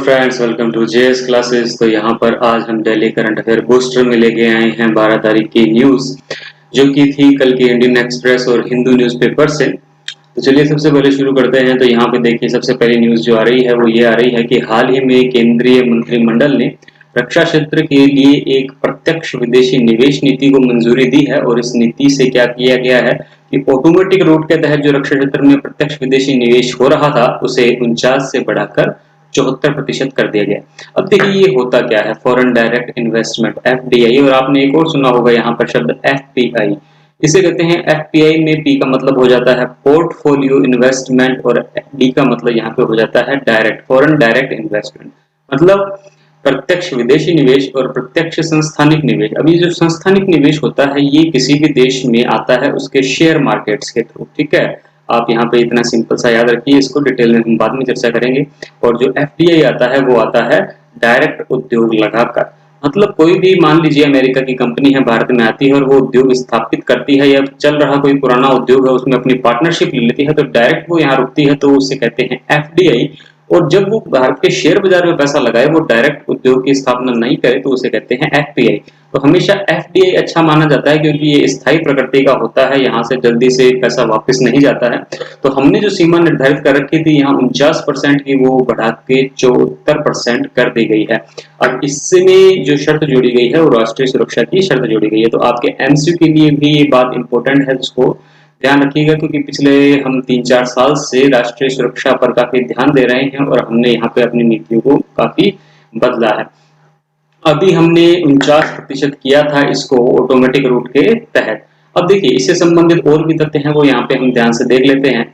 Friends, welcome to JS classes. तो यहाँ पर आज हम डेली करंट अफेयर बूस्टर में लेके आए हैं 12 तारीख की न्यूज़, जो कि थी कल की इंडियन एक्सप्रेस और हिंदू न्यूज़पेपर से। तो चलिए सबसे पहले शुरू करते हैं। तो यहाँ पे देखिए सबसे पहली न्यूज़ जो आ रही है वो ये आ रही है कि हाल ही में केंद्रीय मंत्रिमंडल ने रक्षा क्षेत्र के लिए एक प्रत्यक्ष विदेशी निवेश नीति को मंजूरी दी है। और इस नीति से क्या किया गया है कि ऑटोमेटिक रूट के तहत जो रक्षा क्षेत्र में प्रत्यक्ष विदेशी निवेश हो रहा था उसे 49 से बढ़ाकर 74% कर दिया गया। अब देखिए ये होता क्या है, फॉरेन डायरेक्ट इन्वेस्टमेंट एफडीआई, और आपने एक और सुना होगा यहाँ पर शब्द एफपीआई। इसे कहते हैं एफपीआई में पी का मतलब हो जाता है पोर्टफोलियो इन्वेस्टमेंट और डी का मतलब यहाँ पे हो जाता है डायरेक्ट, फॉरेन डायरेक्ट इन्वेस्टमेंट, मतलब प्रत्यक्ष विदेशी निवेश और प्रत्यक्ष संस्थानिक निवेश। अब ये जो संस्थानिक निवेश होता है ये किसी भी देश में आता है उसके शेयर मार्केट्स के थ्रू। ठीक है, आप यहाँ पे इतना सिंपल सा याद रखिए, इसको डिटेल में हम बाद में चर्चा करेंगे। और जो एफडीआई आता है वो आता है डायरेक्ट उद्योग लगाकर, मतलब कोई भी मान लीजिए अमेरिका की कंपनी है, भारत में आती है और वो उद्योग स्थापित करती है या चल रहा कोई पुराना उद्योग है उसमें अपनी पार्टनरशिप ले लेती है, तो डायरेक्ट वो यहाँ रुकती है, तो उसे कहते हैं एफडीआई। और जब वो भारत के शेयर बाजार में पैसा लगाए, वो डायरेक्ट उद्योग की स्थापना नहीं करे, तो उसे कहते हैं एफपीआई। तो हमेशा एफडीआई अच्छा माना जाता है क्योंकि ये स्थायी प्रकृति का होता है, यहाँ से जल्दी से पैसा वापस नहीं जाता है। तो हमने जो सीमा निर्धारित कर रखी थी यहाँ 49% की, वो बढ़ा के 74% कर दी गई है। अब इसमें जो शर्त जोड़ी गई है वो राष्ट्रीय सुरक्षा की शर्त जोड़ी गई है। तो आपके एमसीक्यू के लिए भी ये बात इंपॉर्टेंट है, जिसको ध्यान रखिएगा, क्योंकि पिछले हम 3-4 साल से राष्ट्रीय सुरक्षा पर काफी ध्यान दे रहे हैं और हमने यहाँ पे अपनी नीतियों को काफी बदला है। अभी हमने 49% किया था इसको ऑटोमेटिक रूट के तहत। अब देखिए इससे संबंधित और भी तथ्य हैं, वो यहाँ पे हम ध्यान से देख लेते हैं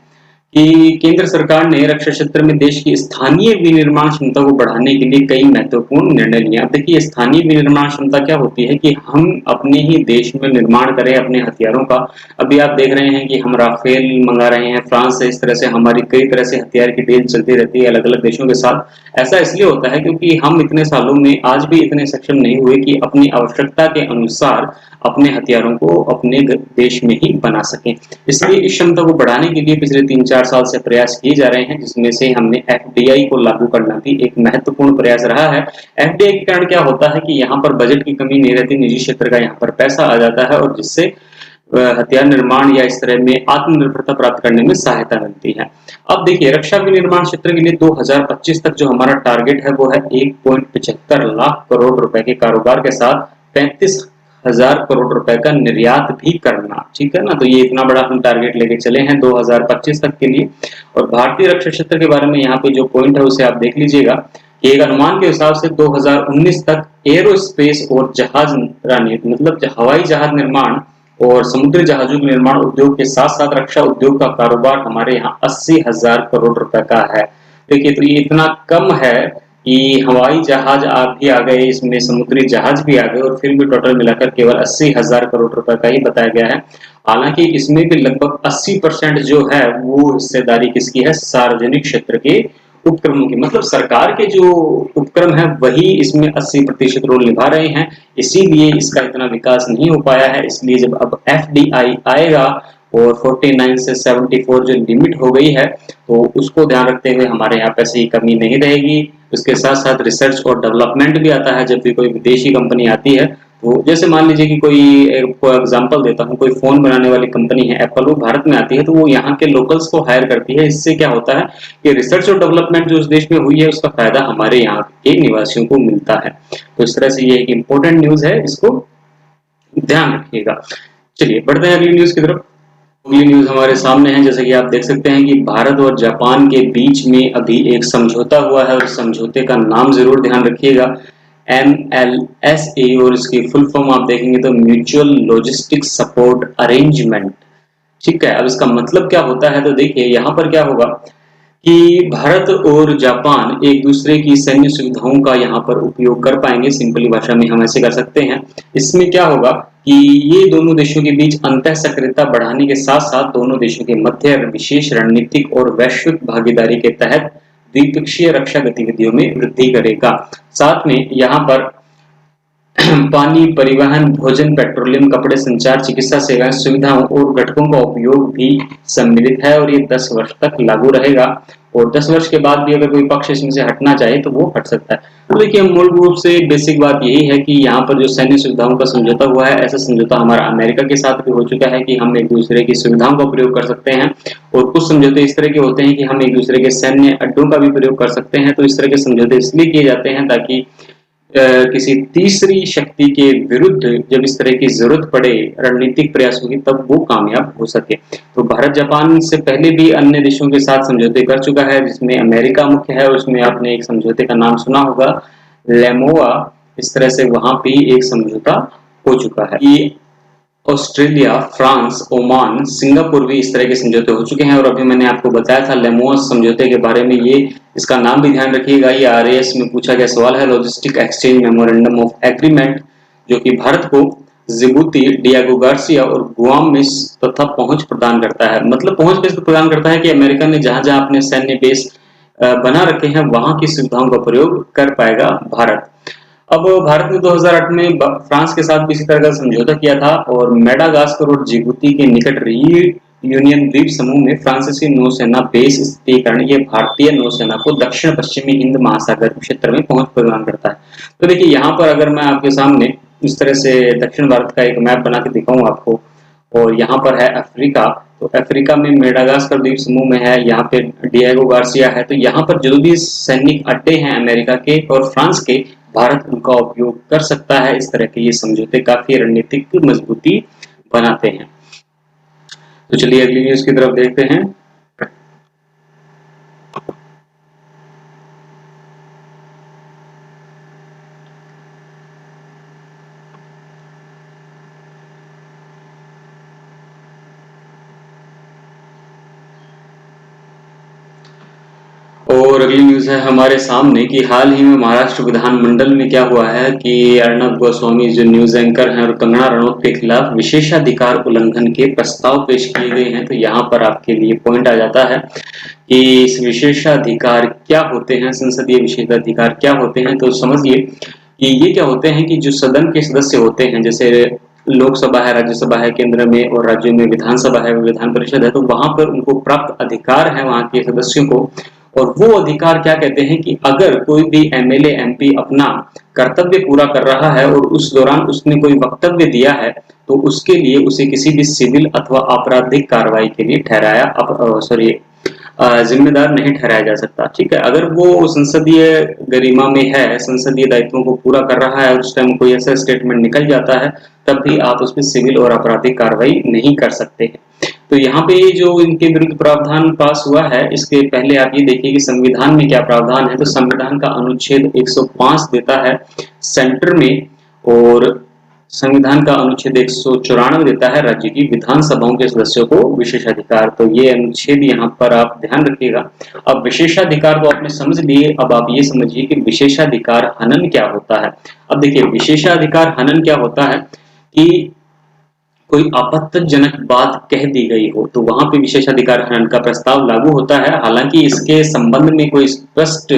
कि केंद्र सरकार ने रक्षा क्षेत्र में देश की स्थानीय विनिर्माण क्षमता को बढ़ाने के लिए कई महत्वपूर्ण निर्णय लिए। अब देखिए स्थानीय विनिर्माण क्षमता क्या होती है कि हम अपने ही देश में निर्माण करें अपने हथियारों का। अभी आप देख रहे हैं कि हम राफेल मंगा रहे हैं फ्रांस से, इस तरह से हमारी कई तरह से हथियार की डील चलती रहती है अलग अलग देशों के साथ। ऐसा इसलिए होता है क्योंकि हम इतने सालों में आज भी इतने सक्षम नहीं हुए कि अपनी आवश्यकता के अनुसार अपने हथियारों को अपने देश में ही बना सकें। इसलिए इस क्षमता को बढ़ाने के लिए पिछले 3-4 साल से प्रयास किए जा रहे हैं, जिसमें से हमने एफडीआई को लागू करना भी एक महत्वपूर्ण प्रयास रहा है। एफडीआई के कारण क्या होता है कि यहाँ पर बजट की कमी नहीं रहती, निजी क्षेत्र का यहाँ पर पैसा आ जाता है और जिससे हथियार निर्माण या इस तरह में आत्मनिर्भरता प्राप्त करने में सहायता मिलती है। अब देखिए रक्षा विनिर्माण क्षेत्र के लिए 2025 तक जो हमारा टारगेट है वो है 1.75 लाख करोड़ रुपए के कारोबार के साथ 35,000 करोड़ रुपए का निर्यात भी करना। ठीक है ना, तो ये इतना बड़ा हम टारगेट लेके चले हैं 2025 तक के लिए। और भारतीय रक्षा क्षेत्र के बारे में यहाँ पे जो पॉइंट है उसे आप देख लीजिएगा कि एक अनुमान के हिसाब से 2019 तक एरोस्पेस और जहाज मतलब हवाई जहाज निर्माण और समुद्री जहाजों के निर्माण उद्योग के साथ साथ रक्षा उद्योग का कारोबार हमारे यहाँ 80,000 करोड़ रुपए का है। देखिए तो ये इतना कम है कि हवाई जहाज आप भी आ गए, इसमें समुद्री जहाज भी आ गए और फिर भी टोटल मिलाकर केवल 80,000 करोड़ रुपए का ही बताया गया है। हालांकि इसमें भी लगभग 80% जो है वो हिस्सेदारी किसकी है, सार्वजनिक क्षेत्र के उपक्रमों की, मतलब सरकार के जो उपक्रम है वही इसमें 80% रोल निभा रहे हैं। इसीलिए इसका इतना विकास नहीं हो पाया है। इसलिए जब अब एफडीआई आएगा और 49 से 74 जो लिमिट हो गई है, तो उसको ध्यान रखते हुए हमारे यहाँ पैसे की कमी नहीं रहेगी। उसके साथ साथ रिसर्च और डेवलपमेंट भी आता है। जब भी कोई विदेशी कंपनी आती है, तो जैसे मान लीजिए कि कोई एग्जांपल देता हूँ, कोई फोन बनाने वाली कंपनी है एप्पल, वो भारत में आती है तो वो यहाँ के लोकल्स को हायर करती है। इससे क्या होता है कि रिसर्च और डेवलपमेंट जो उस देश में हुई है उसका फायदा हमारे यहाँ के निवासियों को मिलता है। तो इस तरह से ये एक इम्पोर्टेंट न्यूज है, इसको ध्यान रखिएगा। चलिए बढ़ते हैं अगली न्यूज की तरफ। अगली न्यूज हमारे सामने है, जैसे कि आप देख सकते हैं कि भारत और जापान के बीच में अभी एक समझौता हुआ है और समझौते का नाम जरूर ध्यान रखिएगा, MLSA, और इसकी फुल फॉर्म आप देखेंगे तो म्यूचुअल लॉजिस्टिक सपोर्ट अरेंजमेंट। ठीक है, अब इसका मतलब क्या होता है, तो देखिए यहाँ पर क्या होगा कि भारत और जापान एक दूसरे की सैन्य सुविधाओं का यहाँ पर उपयोग कर पाएंगे। सिंपली भाषा में हम ऐसे कर सकते हैं। इसमें क्या होगा कि ये दोनों देशों के बीच अंतः सक्रियता बढ़ाने के साथ साथ दोनों देशों के मध्य विशेष रणनीतिक और वैश्विक भागीदारी के तहत द्विपक्षीय रक्षा गतिविधियों में वृद्धि करेगा। साथ में यहाँ पर पानी, परिवहन, भोजन, पेट्रोलियम, कपड़े, संचार, चिकित्सा सेवाएं, सुविधाओं और घटकों का उपयोग भी सम्मिलित है और ये 10 वर्ष तक लागू रहेगा। और 10 वर्ष के बाद भी अगर कोई पक्ष इसमें से हटना चाहे तो वो हट सकता है। तो देखिए, मूल रूप से बेसिक बात यही है कि यहाँ पर जो सैन्य सुविधाओं का समझौता हुआ है, ऐसा समझौता हमारा अमेरिका के साथ भी हो चुका है कि हम एक दूसरे की सुविधाओं का प्रयोग कर सकते हैं। और कुछ समझौते इस तरह के होते हैं कि हम एक दूसरे के सैन्य अड्डों का भी प्रयोग कर सकते हैं। तो इस तरह के समझौते इसलिए किए जाते हैं ताकि किसी तीसरी शक्ति के विरुद्ध जब इस तरह की जरूरत पड़े रणनीतिक प्रयासों की, तब वो कामयाब हो सके। तो भारत जापान से पहले भी अन्य देशों के साथ समझौते कर चुका है, जिसमें अमेरिका मुख्य है। उसमें आपने एक समझौते का नाम सुना होगा, लेमोआ। इस तरह से वहां भी एक समझौता हो चुका है। ये ऑस्ट्रेलिया, फ्रांस, ओमान, सिंगापुर भी इस तरह के समझौते हो चुके हैं। और अभी मैंने आपको बताया था लेमोआ समझौते के बारे में, ये इसका नाम भी ध्यान रखिएगा। ये आरएएस में पूछा गया सवाल है, logistic exchange memorandum of agreement, जो कि भारत को जिबूती, डियागो गार्सिया और गुआम में तथा पहुंच प्रदान करता है। मतलब पहुंच कैसे प्रदान करता है कि अमेरिका ने जहां जहां अपने सैन्य बेस बना रखे हैं वहां की सुविधाओं का प्रयोग कर पाएगा भारत। अब भारत ने 2008 में फ्रांस के साथ भी इसी तरह का समझौता किया था और मेडागास्कर और जिबूती के निकट यूनियन द्वीप समूह में फ्रांसीसी नौसेना बेस स्थिति के कारण ये भारतीय नौसेना को दक्षिण पश्चिमी हिंद महासागर क्षेत्र में पहुंच प्रदान करता है। तो देखिए, यहाँ पर अगर मैं आपके सामने इस तरह से दक्षिण भारत का एक मैप बना के दिखाऊं आपको, और यहाँ पर है अफ्रीका, तो अफ्रीका में मेडागास्कर द्वीप समूह में है, यहाँ पे डिएगो गार्सिया है। तो यहाँ पर जो भी सैनिक अड्डे हैं अमेरिका के और फ्रांस के, भारत उनका उपयोग कर सकता है। इस तरह के ये समझौते काफी रणनीतिक मजबूती बनाते हैं। तो चलिए अगली न्यूज की तरफ देखते हैं। और अगली न्यूज है हमारे सामने कि हाल ही में महाराष्ट्र विधानमंडल में क्या हुआ है कि अर्णब गोस्वामी जो न्यूज एंकर हैं और कंगना रनौत के खिलाफ विशेषाधिकार उल्लंघन के प्रस्ताव पेश किए गए हैं। तो यहाँ पर आपके लिए पॉइंट आ जाता है कि इस विशेषाधिकार क्या होते हैं, संसदीय विशेषाधिकार क्या होते हैं। तो समझिए कि ये क्या होते हैं कि जो सदन के सदस्य होते हैं, जैसे लोकसभा है, राज्यसभा है केंद्र में, और राज्यों में विधानसभा है, विधान परिषद है, तो वहां पर उनको प्राप्त अधिकार है वहां के सदस्यों को। और वो अधिकार क्या कहते हैं कि अगर कोई भी एमएलए एमपी अपना कर्तव्य पूरा कर रहा है और उस दौरान उसने कोई वक्तव्य दिया है, तो उसके लिए उसे किसी भी सिविल अथवा आपराधिक कार्रवाई के लिए जिम्मेदार नहीं ठहराया जा सकता। ठीक है, अगर वो संसदीय गरिमा में है, संसदीय दायित्वों को पूरा कर रहा है, उस टाइम कोई ऐसा स्टेटमेंट निकल जाता है, तब भी आप उस पर सिविल और आपराधिक कार्रवाई नहीं कर सकते हैं। तो यहाँ पे जो इनके विरुद्ध प्रावधान पास हुआ है, इसके पहले आप ये देखिए कि संविधान में क्या प्रावधान है। तो संविधान का अनुच्छेद 105 देता है सेंटर में, और संविधान का अनुच्छेद 194 देता है राज्य की विधानसभाओं के सदस्यों को विशेषाधिकार। तो ये अनुच्छेद यहाँ पर आप ध्यान रखिएगा। अब विशेषाधिकार को आपने समझ लिए, अब आप ये समझिए कि विशेषाधिकार हनन क्या होता है। अब देखिए, विशेषाधिकार हनन क्या होता है कि कोई आपत्तिजनक बात कह दी गई हो तो वहां पे विशेषाधिकार हनन का प्रस्ताव लागू होता है। हालांकि इसके संबंध में कोई स्पष्ट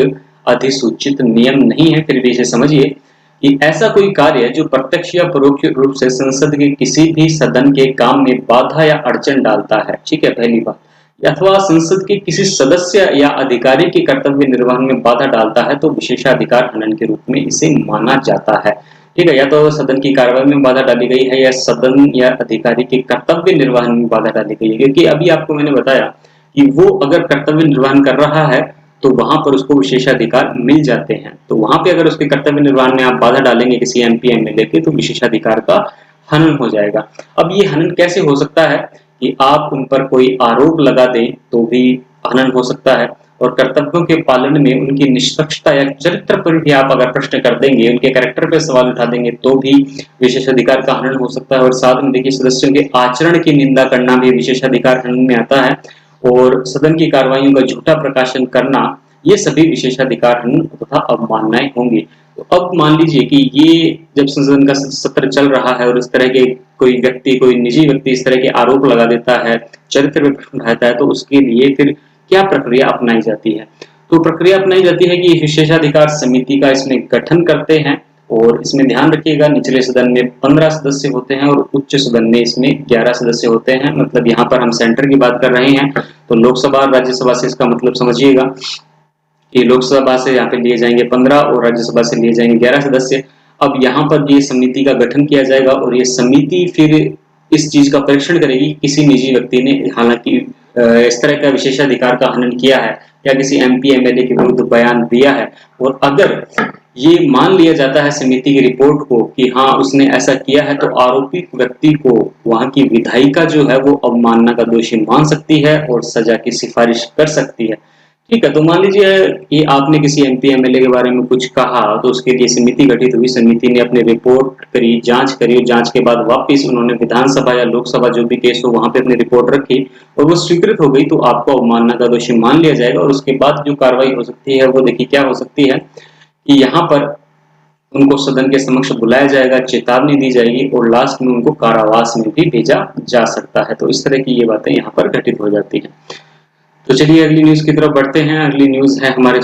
अधिसूचित नियम नहीं है, फिर भी इसे समझिए कि ऐसा कोई कार्य जो प्रत्यक्ष या परोक्ष रूप से संसद के किसी भी सदन के काम में बाधा या अड़चन डालता है, ठीक है, पहली बात, अथवा संसद के किसी सदस्य या अधिकारी के कर्तव्य निर्वहन में बाधा डालता है, तो विशेषाधिकार हनन के रूप में इसे माना जाता है। ठीक है, या तो सदन की कार्रवाई में बाधा डाली गई है या सदन या अधिकारी के कर्तव्य निर्वहन में बाधा डाली गई है। क्योंकि अभी आपको मैंने बताया कि वो अगर कर्तव्य निर्वहन कर रहा है तो वहां पर उसको विशेषाधिकार मिल जाते हैं। तो वहां पे अगर उसके कर्तव्य निर्वहन में आप बाधा डालेंगे किसी एमपी एमएलए के, तो विशेषाधिकार का हनन हो जाएगा। अब ये हनन कैसे हो सकता है कि आप उन पर कोई आरोप लगा दें तो भी हनन हो सकता है, और कर्तव्यों के पालन में उनकी निष्पक्षता या चरित्र पर भी आप अगर प्रश्न कर देंगे, उनके कैरेक्टर पर सवाल उठा देंगे, तो भी विशेषाधिकार का हनन हो सकता है। और साथ में देखिए, सदस्यों के आचरण की निंदा करना भी विशेषाधिकार हनन में आता है, और सदन की कार्रवाइयों का झूठा प्रकाशन करना, ये सभी विशेषाधिकार हनन तथा अवमाननाएं होंगी। तो अब मान लीजिए कि ये जब संसद का सत्र चल रहा है और इस तरह के कोई व्यक्ति, कोई निजी व्यक्ति इस तरह के आरोप लगा देता है, चरित्र पर प्रश्न उठाता है, तो उसके लिए फिर क्या प्रक्रिया अपनाई जाती है। तो प्रक्रिया अपनाई जाती है कि विशेषाधिकार समिति का इसमें गठन करते हैं, और इसमें ध्यान रखिएगा निचले सदन में 15 सदस्य होते हैं और उच्च सदन में इसमें 11 सदस्य होते हैं। मतलब यहाँ पर हम सेंटर की बात कर रहे हैं, तो लोकसभा और राज्यसभा से इसका मतलब समझिएगा कि लोकसभा से यहाँ पे लिए जाएंगे 15 और राज्यसभा से लिए जाएंगे 11 सदस्य। अब यहाँ पर ये समिति का गठन किया जाएगा और ये समिति फिर इस चीज का परीक्षण करेगी किसी निजी व्यक्ति ने हालांकि इस तरह का विशेषाधिकार का हनन किया है या किसी एमपी एमएलए के विरुद्ध बयान दिया है, और अगर ये मान लिया जाता है समिति की रिपोर्ट को कि हाँ उसने ऐसा किया है, तो आरोपित व्यक्ति को वहां की विधायिका जो है वो अवमानना का दोषी मान सकती है और सजा की सिफारिश कर सकती है। ठीक है, तो मान लीजिए कि आपने किसी एमपी एमएलए के बारे में कुछ कहा, तो उसके लिए समिति गठित हुई, समिति ने अपनी रिपोर्ट करी, जांच करी, जांच के बाद वापस उन्होंने विधानसभा या लोकसभा जो भी केस हो वहां पे अपनी रिपोर्ट रखी और वो स्वीकृत हो गई, तो आपको अवमानना का दोषी मान लिया जाएगा। और उसके बाद जो कार्रवाई हो सकती है वो देखिए क्या हो सकती है कि यहाँ पर उनको सदन के समक्ष बुलाया जाएगा, चेतावनी दी जाएगी और लास्ट में उनको कारावास में भी भेजा जा सकता है। तो इस तरह की ये बातें यहाँ पर घटित हो जाती हैं। तो चलिए अगली न्यूज की तरफ बढ़ते हैं। अगली न्यूज है हमारे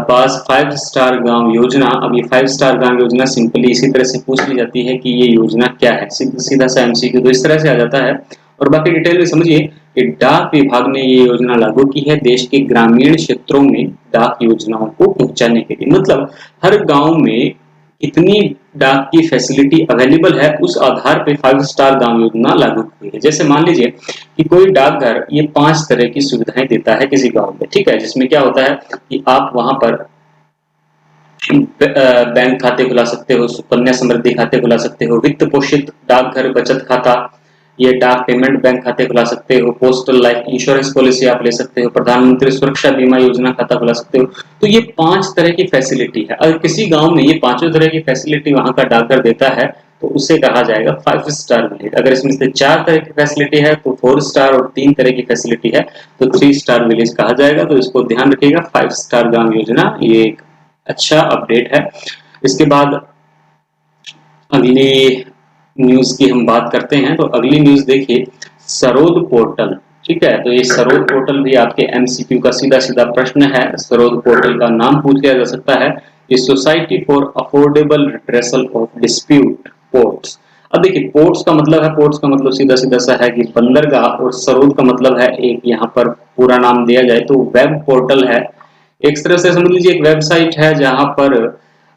पास 5 स्टार गांव योजना। अब ये 5 स्टार गांव योजना सिंपली इसी तरह से पूछ ली जाती है कि ये योजना क्या है, सीधा सा एमसीक्यू तो इस तरह से आ जाता है। और बाकी डिटेल में समझिए कि डाक विभाग ने ये योजना लागू की है देश के ग्रामीण क्षेत्रों में डाक योजनाओं को पहुंचाने के लिए। मतलब हर गांव में कितनी डाक की फैसिलिटी अवेलेबल है उस आधार पे 5 स्टार गांव योजना लागू हुई है। जैसे मान लीजिए कि कोई डाकघर ये 5 तरह की सुविधाएं देता है किसी गांव में, ठीक है, जिसमें क्या होता है कि आप वहां पर बैंक खाते खुला सकते हो, सुकन्या समृद्धि खाते खुला सकते हो, वित्त पोषित डाकघर बचत खाता, ये डाक पेमेंट बैंक खाते खुला सकते हो, पोस्टल लाइफ इंश्योरेंस पॉलिसी आप ले सकते हो, प्रधानमंत्री सुरक्षा बीमा योजना खाता खुला सकते हो। तो ये 5 तरह की फैसिलिटी है। अगर किसी गांव में ये 5 तरह की फैसिलिटी वहां का डाकघर देता है तो उसे कहा जाएगा 5 स्टार विलेज। अगर इसमें से 4 तरह की फैसिलिटी है तो 4 स्टार और 3 तरह की फैसिलिटी है तो 3 स्टार विलेज कहा जाएगा। तो इसको ध्यान रखिएगा, 5 स्टार गांव योजना ये एक अच्छा अपडेट है। इसके बाद अगली न्यूज की हम बात करते हैं। तो अगली न्यूज देखिए, सरोद पोर्टल, ठीक है, तो ये सरोद पोर्टल भी आपके एमसीक्यू का सीधा सीधा प्रश्न है। सरोद पोर्टल का नाम पूछ लिया जा सकता है, society for affordable redressal of dispute ports. अब देखिए पोर्ट्स का मतलब है, पोर्ट्स का मतलब सीधा सीधा सा है कि बंदरगाह, और सरोद का मतलब है एक यहाँ पर पूरा नाम दिया जाए तो वेब पोर्टल है। एक तरह से समझ लीजिए एक वेबसाइट है जहां पर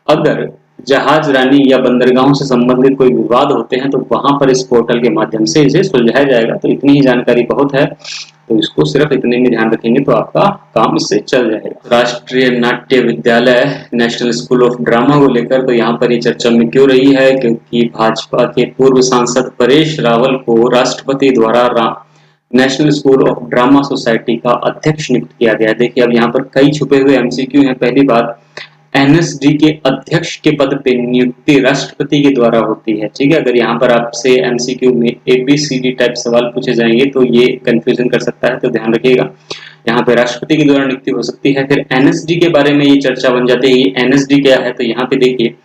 अगर जहाज रानी या बंदरगाहों से संबंधित कोई विवाद होते हैं तो वहां पर इस पोर्टल के माध्यम से इसे सुलझाया जाएगा। तो इतनी ही जानकारी बहुत है, तो इसको सिर्फ इतने में ध्यान रखेंगे तो आपका काम इससे चल जाएगा। राष्ट्रीय नाट्य विद्यालय नेशनल स्कूल ऑफ ड्रामा को लेकर तो यहाँ पर ये चर्चा में क्यों रही है, क्योंकि भाजपा के पूर्व सांसद परेश रावल को राष्ट्रपति द्वारा national school of drama society का अध्यक्ष नियुक्त किया गया। देखिए अब यहाँ पर कई छुपे हुए एमसीक्यू हैं। पहली बात, एनएसडी के अध्यक्ष के पद पे नियुक्ति राष्ट्रपति के द्वारा होती है, ठीक है। अगर यहाँ पर आपसे एमसीक्यू में एबीसीडी टाइप सवाल पूछे जाएंगे तो ये कंफ्यूजन कर सकता है, तो ध्यान रखिएगा यहाँ पे राष्ट्रपति के द्वारा नियुक्ति हो सकती है। फिर एनएसडी के बारे में ये चर्चा बन जाती है, एनएसडी क्या है, तो यहाँ पे देखिए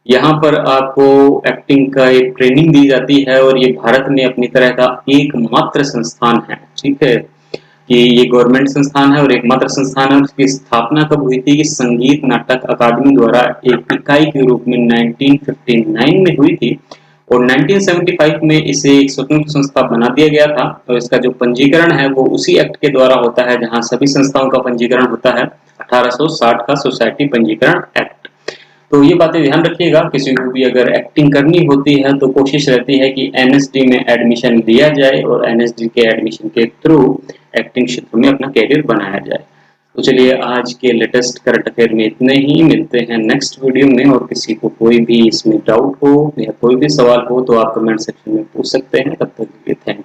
यहाँ पर आपको एक्टिंग का एक ट्रेनिंग दी जाती है और ये भारत में अपनी तरह का एकमात्र संस्थान है, ठीक है, कि ये गवर्नमेंट संस्थान है और एकमात्र संस्थान है। उसकी स्थापना कब हुई थी कि संगीत नाटक अकादमी द्वारा एक इकाई के रूप में 1959 में हुई थी और 1975 में इसे एक स्वतंत्र संस्था बना दिया गया था। और इसका जो पंजीकरण है वो उसी एक्ट के द्वारा होता है जहां सभी संस्थाओं का पंजीकरण होता है, 1860 का सोसाइटी पंजीकरण एक्ट। तो ये बातें ध्यान रखिएगा, किसी को भी अगर एक्टिंग करनी होती है तो कोशिश रहती है कि एनएसडी में एडमिशन लिया जाए और एनएसडी के एडमिशन के थ्रू एक्टिंग क्षेत्र में अपना कैरियर बनाया जाए। तो चलिए आज के लेटेस्ट करंट अफेयर में इतने ही, मिलते हैं नेक्स्ट वीडियो में। और किसी को कोई भी इसमें डाउट हो या कोई भी सवाल हो तो आप कमेंट सेक्शन में पूछ सकते हैं। तब तक के लिए थैंक यू।